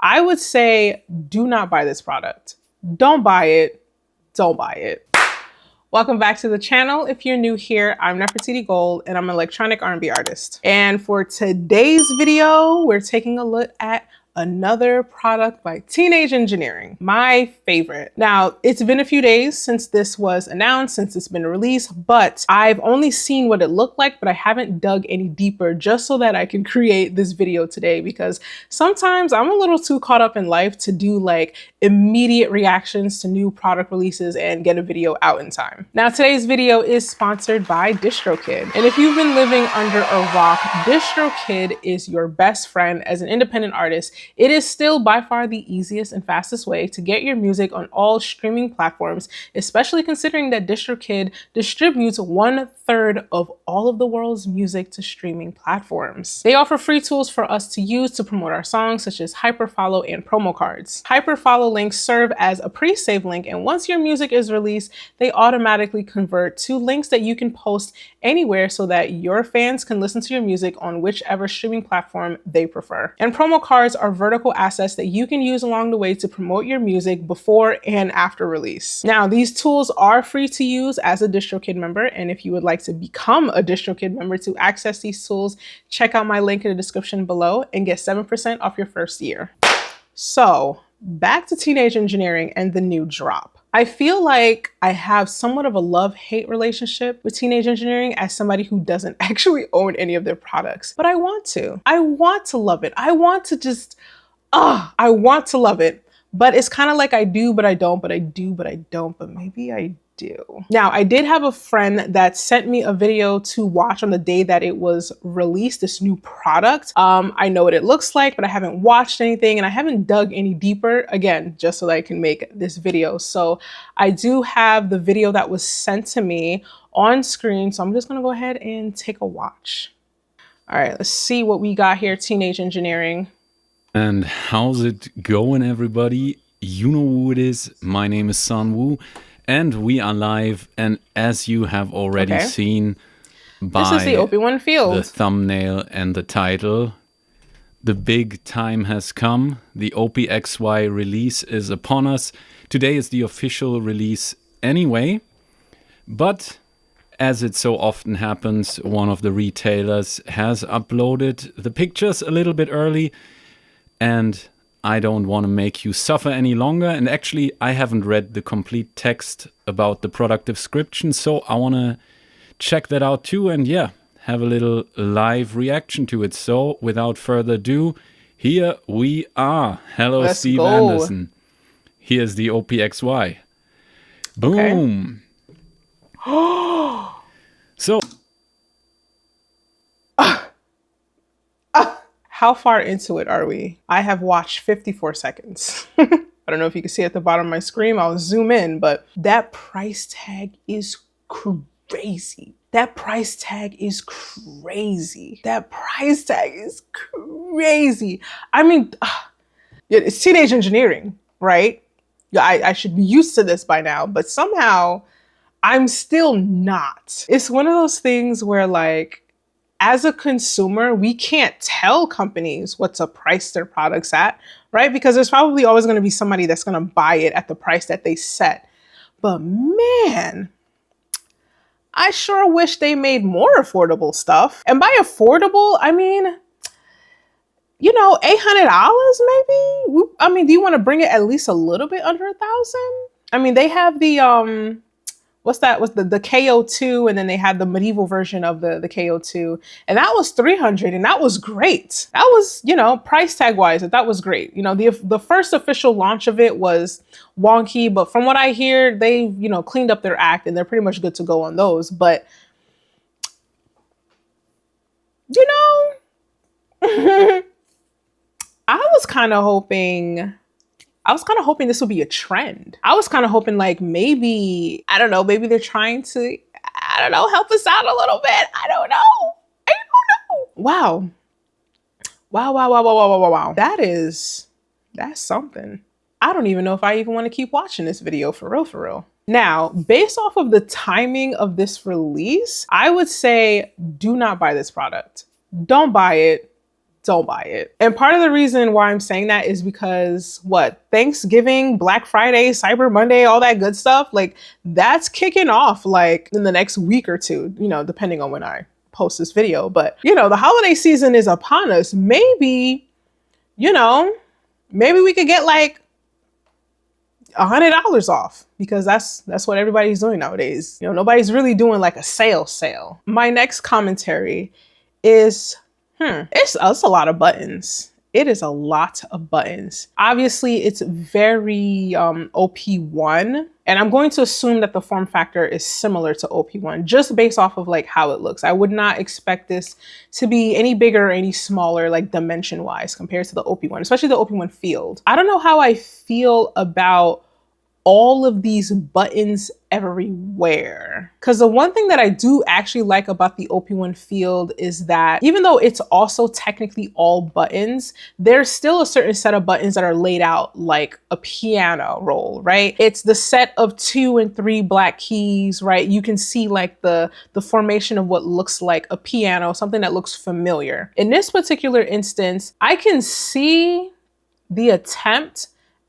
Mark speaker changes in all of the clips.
Speaker 1: I would say do not buy this product. Don't buy it. Don't buy it. Welcome back to the channel. If you're new here, I'm Nefertiti Gold and I'm an electronic R&B artist. And for today's video, we're taking a look at another product by Teenage Engineering, my favorite. Now, it's been a few days since this was announced, since it's been released, but I've only seen what it looked like, but I haven't dug any deeper just so that I can create this video today, because sometimes I'm a little too caught up in life to do like immediate reactions to new product releases and get a video out in time. Now, today's video is sponsored by DistroKid. And if you've been living under a rock, DistroKid is your best friend as an independent artist. It is still by far the easiest and fastest way to get your music on all streaming platforms, especially considering that DistroKid distributes 1/3 of all of the world's music to streaming platforms. They offer free tools for us to use to promote our songs, such as hyperfollow and promo cards. Hyperfollow links serve as a pre-save link, and once your music is released, they automatically convert to links that you can post anywhere so that your fans can listen to your music on whichever streaming platform they prefer. And promo cards are vertical assets that you can use along the way to promote your music before and after release. Now, these tools are free to use as a DistroKid member, and if you would like to become a DistroKid member to access these tools, check out my link in the description below and get 7% off your first year. So, back to Teenage Engineering and the new drop. I feel like I have somewhat of a love-hate relationship with Teenage Engineering as somebody who doesn't actually own any of their products, but I want to. I want to love it. I want to just, I want to love it. But it's kind of like I do, but I don't, but I do, but I don't, but maybe I do. Now, I did have a friend that sent me a video to watch on the day that it was released, this new product. I know what it looks like, but I haven't watched anything and I haven't dug any deeper, again, just so that I can make this video. So I do have the video that was sent to me on screen. So I'm just gonna go ahead and take a watch. All right, let's see what we got here, Teenage Engineering.
Speaker 2: And how's it going, everybody? You know who it is. My name is San Woo. And we are live, and as you have already seen by
Speaker 1: this is the OP1 Field,
Speaker 2: the thumbnail and the title, the big time has come. The OPXY release is upon us. Today is the official release anyway, but as it so often happens, one of the retailers has uploaded the pictures a little bit early, and I don't want to make you suffer any longer. And actually, I haven't read the complete text about the product description, so I want to check that out too. And yeah, have a little live reaction to it. So without further ado, here we are. Hello,
Speaker 1: Let's
Speaker 2: Steve
Speaker 1: go.
Speaker 2: Anderson. Here's the OPXY. Boom.
Speaker 1: Okay.
Speaker 2: So.
Speaker 1: How far into it are we? I have watched 54 seconds. I don't know if you can see at the bottom of my screen. I'll zoom in, but that price tag is crazy. That price tag is crazy. That price tag is crazy. I mean, it's Teenage Engineering, right? I should be used to this by now, but somehow I'm still not. It's one of those things where, like, as a consumer, we can't tell companies what to price their products at, right? Because there's probably always going to be somebody that's going to buy it at the price that they set. But man, I sure wish they made more affordable stuff. And by affordable, I mean, you know, $800 maybe? I mean, do you want to bring it at least a little bit under $1,000? I mean, they have the, what's that? Was the KO2, and then they had the medieval version of the KO2, and that was $300, and that was great. That was, you know, price tag wise, that was great. You know, the first official launch of it was wonky, but from what I hear, they, you know, cleaned up their act and they're pretty much good to go on those. But you know, I was kind of hoping this would be a trend. I was kind of hoping, like, maybe, I don't know, maybe they're trying to, I don't know, help us out a little bit. I don't know. Wow. Wow. That's something. I don't even know if I even want to keep watching this video for real. Now, based off of the timing of this release, I would say do not buy this product. Don't buy it. don't buy it. And part of the reason why I'm saying that is because Thanksgiving, Black Friday, Cyber Monday, all that good stuff, like that's kicking off like in the next week or two, you know, depending on when I post this video. But, you know, the holiday season is upon us. Maybe, you know, maybe we could get like $100 off, because that's what everybody's doing nowadays. You know, nobody's really doing like a sale. My next commentary is, it's a lot of buttons. It is a lot of buttons. Obviously, it's very OP1, and I'm going to assume that the form factor is similar to OP1 just based off of like how it looks. I would not expect this to be any bigger or any smaller like dimension-wise compared to the OP1, especially the OP1 Field. I don't know how I feel about all of these buttons everywhere. Because the one thing that I do actually like about the OP1 Field is that even though it's also technically all buttons, there's still a certain set of buttons that are laid out like a piano roll, right? It's the set of 2 and 3 black keys, right? You can see like the formation of what looks like a piano, something that looks familiar. In this particular instance, I can see the attempt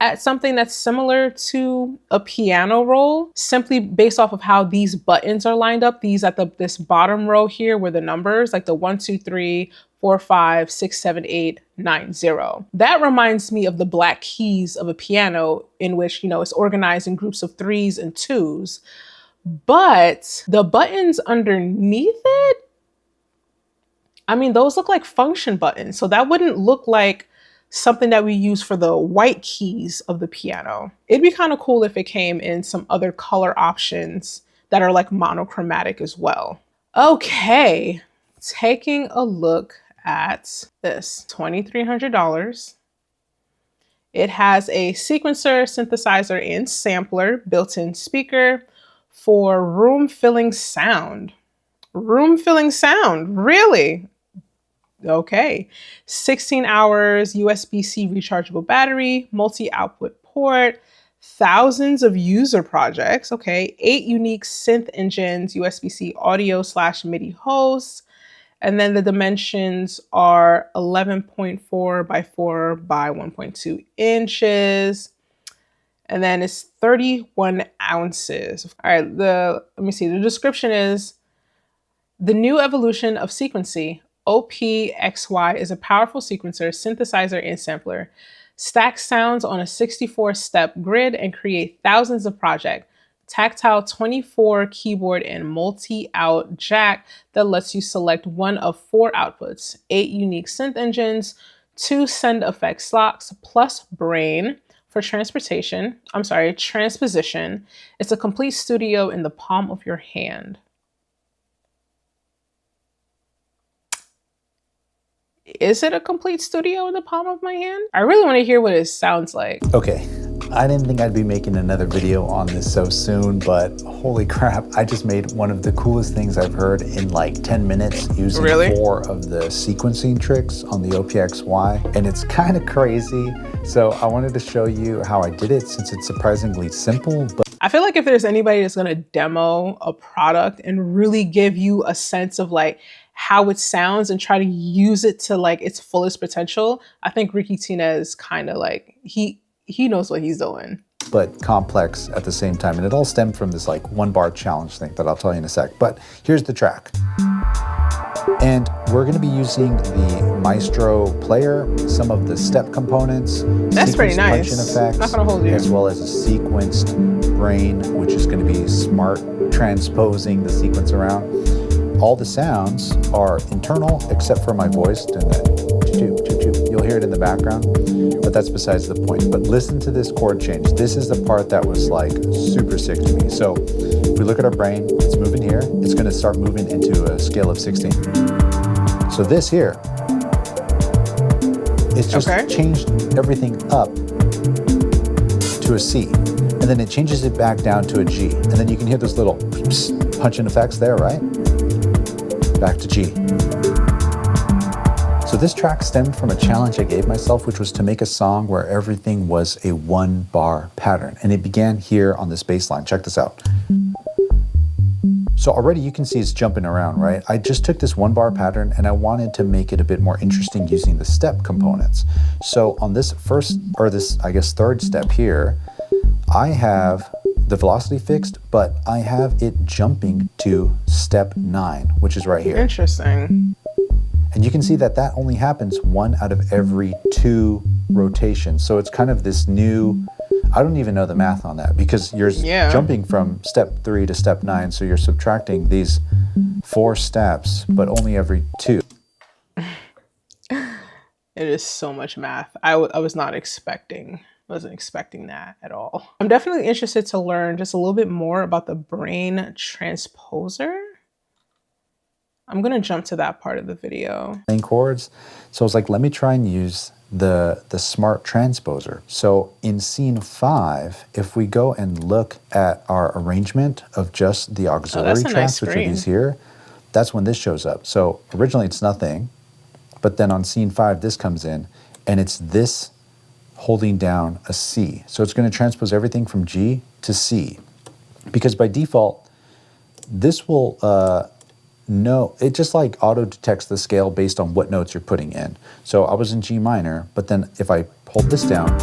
Speaker 1: at something that's similar to a piano roll, simply based off of how these buttons are lined up. These at this bottom row here were the numbers, like the 1, 2, 3, 4, 5, 6, 7, 8, 9, 0. That reminds me of the black keys of a piano, in which, you know, it's organized in groups of 3s and 2s. But the buttons underneath it, I mean, those look like function buttons. So that wouldn't look like something that we use for the white keys of the piano. It'd be kind of cool if it came in some other color options that are like monochromatic as well. Okay, taking a look at this, $2,300. It has a sequencer, synthesizer, and sampler, built-in speaker for room-filling sound. Room-filling sound, really? Okay, 16 hours, USB-C rechargeable battery, multi-output port, thousands of user projects, okay, 8 unique synth engines, USB-C audio/MIDI hosts, and then the dimensions are 11.4 by 4 by 1.2 inches, and then it's 31 ounces. All right, let me see, the description is, the new evolution of sequencing, OPXY is a powerful sequencer, synthesizer, and sampler. Stack sounds on a 64-step grid and create thousands of projects. Tactile 24 keyboard and multi-out jack that lets you select one of 4 outputs. 8 unique synth engines, 2 send effect slots, plus brain for transposition. It's a complete studio in the palm of your hand. Is it a complete studio in the palm of my hand? I really want to hear what it sounds like.
Speaker 3: Okay, I didn't think I'd be making another video on this so soon, but holy crap, I just made one of the coolest things I've heard in like 10 minutes using 4 of the sequencing tricks on the OPXY, and it's kind of crazy. So I wanted to show you how I did it, since it's surprisingly simple. But
Speaker 1: I feel like if there's anybody that's going to demo a product and really give you a sense of like how it sounds and try to use it to like its fullest potential, I think Ricky Tinez kind of like, he knows what he's doing.
Speaker 3: But complex at the same time. And it all stemmed from this like 1-bar challenge thing that I'll tell you in a sec. But here's the track. And we're gonna be using the Maestro player, some of the step components.
Speaker 1: That's pretty nice.
Speaker 3: Punch-in effects,
Speaker 1: not gonna hold you.
Speaker 3: as well as a sequenced brain, which is gonna be smart transposing the sequence around. All the sounds are internal except for my voice, and that you'll hear it in the background, but that's besides the point. But listen to this chord change. This is the part that was like super sick to me. So if we look at our brain, it's moving here. It's gonna start moving into a scale of 16. So this here, it's just changed everything up to a C. And then it changes it back down to a G. And then you can hear those little punch-in effects there, right? Back to G. So this track stemmed from a challenge I gave myself, which was to make a song where everything was a 1-bar pattern. And it began here on this bass line. Check this out. So already you can see it's jumping around, right? I just took this 1 bar pattern and I wanted to make it a bit more interesting using the step components. So on this first, or this, I guess, third step here, I have the velocity fixed, but I have it jumping to step 9, which is right here.
Speaker 1: Interesting.
Speaker 3: And you can see that that only happens 1 out of every 2 rotations. So it's kind of this new, I don't even know the math on that, because you're jumping from step 3 to step 9. So you're subtracting these 4 steps, but only every 2.
Speaker 1: It is so much math. I wasn't expecting that at all. I'm definitely interested to learn just a little bit more about the brain transposer. I'm gonna jump to that part of the video.
Speaker 3: Chords. So I was like, let me try and use the smart transposer. So in scene 5, if we go and look at our arrangement of just the auxiliary tracks, which are these here, that's when this shows up. So originally it's nothing, but then on scene 5, this comes in, and it's this holding down a C. So it's going to transpose everything from G to C. Because by default, this will know, it just like auto detects the scale based on what notes you're putting in. So I was in G minor, but then if I hold this down,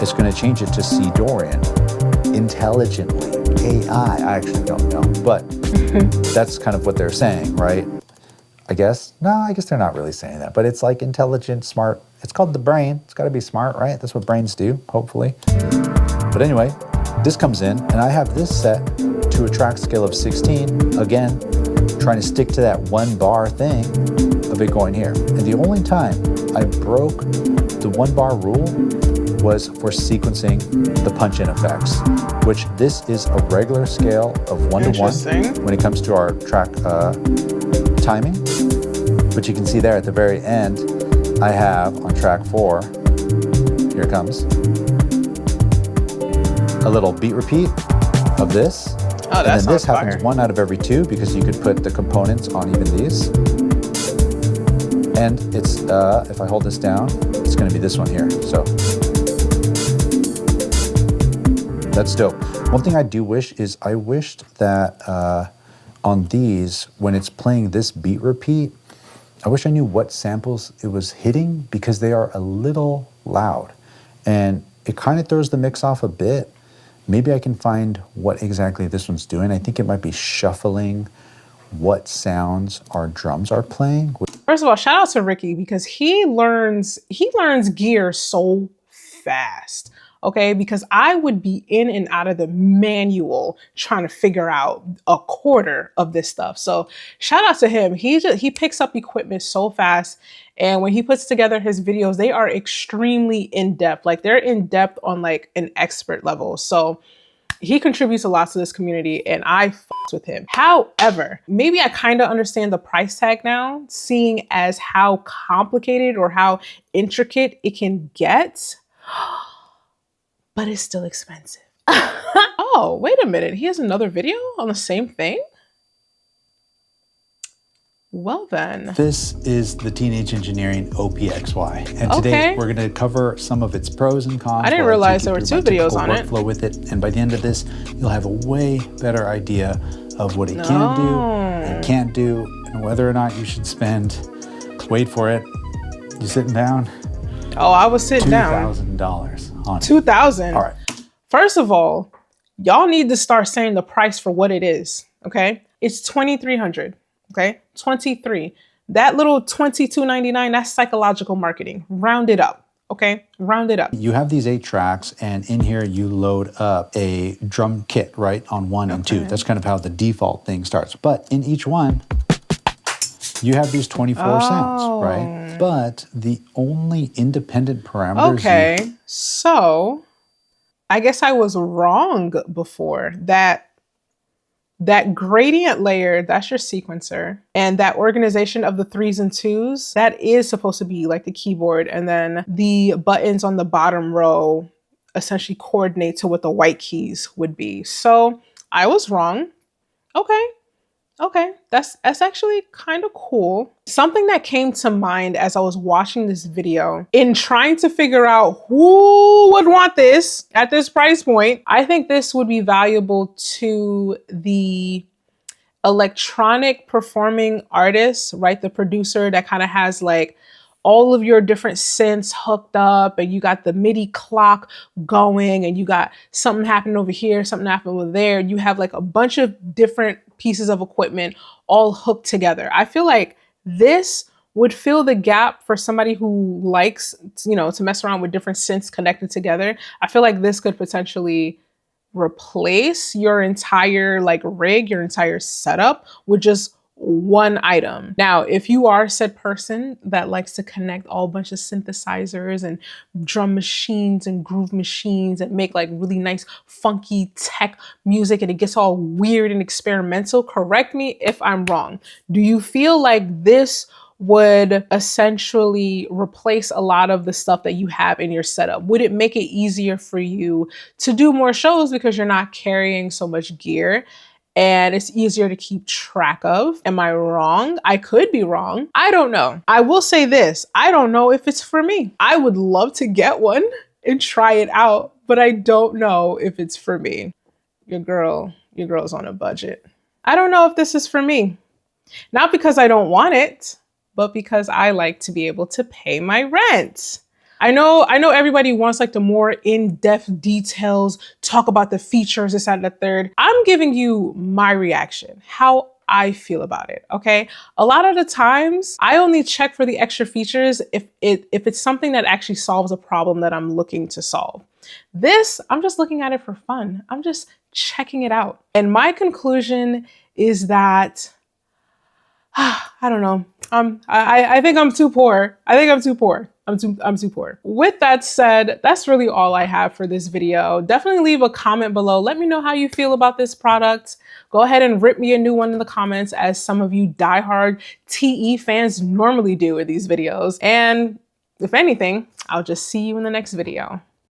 Speaker 3: it's going to change it to C Dorian intelligently. AI, I actually don't know, but that's kind of what they're saying, right? I guess. No, I guess they're not really saying that, but it's like intelligent, smart. It's called the brain. It's got to be smart, right? That's what brains do, hopefully. But anyway, this comes in, and I have this set to a track scale of 16. Again, trying to stick to that 1 bar thing of it going here. And the only time I broke the 1 bar rule was for sequencing the punch-in effects, which this is a regular scale of 1 to 1 when it comes to our track timing. But you can see there at the very end, I have on track 4, here it comes, a little beat repeat of this.
Speaker 1: Oh,
Speaker 3: and then this happens 1 out of every 2, because you could put the components on even these. And it's, if I hold this down, it's gonna be this one here, so. That's dope. One thing I do wish is I wished that on these, when it's playing this beat repeat, I wish I knew what samples it was hitting, because they are a little loud. And it kind of throws the mix off a bit. Maybe I can find what exactly this one's doing. I think it might be shuffling what sounds our drums are playing.
Speaker 1: First of all, shout out to Ricky, because he learns gear so fast. Okay, because I would be in and out of the manual trying to figure out a quarter of this stuff. So shout out to him. He picks up equipment so fast, and when he puts together his videos, they are extremely in depth. Like, they're in depth on like an expert level. So he contributes a lot to this community, and I fucks with him. However, maybe I kind of understand the price tag now, seeing as how complicated or how intricate it can get. But it's still expensive. Oh, wait a minute. He has another video on the same thing? Well then.
Speaker 3: This is the Teenage Engineering OPXY. And today we're gonna cover some of its pros and cons.
Speaker 1: I didn't realize there were 2 videos on it.
Speaker 3: Workflow with it. And by the end of this, you'll have a way better idea of what it can do and can't do, and whether or not you should spend, wait for it, you sitting down?
Speaker 1: Oh, I was sitting down.
Speaker 3: $2,000 on it.
Speaker 1: $2,000.
Speaker 3: All right.
Speaker 1: First of all, y'all need to start saying the price for what it is. Okay, it's $2,300. Okay, 23. That little $22.99. That's psychological marketing. Round it up. Okay, round it up.
Speaker 3: You have these 8 tracks, and in here you load up a drum kit, right, on 1 and 2. That's kind of how the default thing starts. But in each one, you have these 24 sounds, right? But the only independent parameters.
Speaker 1: Okay, so I guess I was wrong before. That gradient layer, that's your sequencer. And that organization of the 3s and 2s, that is supposed to be like the keyboard. And then the buttons on the bottom row essentially coordinate to what the white keys would be. So I was wrong. Okay, that's actually kind of cool. Something that came to mind as I was watching this video in trying to figure out who would want this at this price point, I think this would be valuable to the electronic performing artist, right? The producer that kind of has like all of your different synths hooked up, and you got the MIDI clock going, and you got something happening over here, something happening over there. You have like a bunch of different pieces of equipment all hooked together. I feel like this would fill the gap for somebody who likes, you know, to mess around with different synths connected together. I feel like this could potentially replace your entire like rig, your entire setup with just one item. Now, if you are said person that likes to connect all bunch of synthesizers and drum machines and groove machines and make like really nice funky tech music and it gets all weird and experimental, correct me if I'm wrong. Do you feel like this would essentially replace a lot of the stuff that you have in your setup? Would it make it easier for you to do more shows because you're not carrying so much gear and it's easier to keep track of? Am I wrong? I could be wrong. I don't know. I will say this, I don't know if it's for me. I would love to get one and try it out, but I don't know if it's for me. Your girl's on a budget. I don't know if this is for me. Not because I don't want it, but because I like to be able to pay my rent. I know everybody wants like the more in-depth details, talk about the features, this, that, and the third. I'm giving you my reaction, how I feel about it, okay? A lot of the times, I only check for the extra features if it's something that actually solves a problem that I'm looking to solve. This, I'm just looking at it for fun. I'm just checking it out. And my conclusion is that I don't know. I think I'm too poor. I'm too poor. With that said, that's really all I have for this video. Definitely leave a comment below. Let me know how you feel about this product. Go ahead and rip me a new one in the comments, as some of you diehard TE fans normally do in these videos. And if anything, I'll just see you in the next video.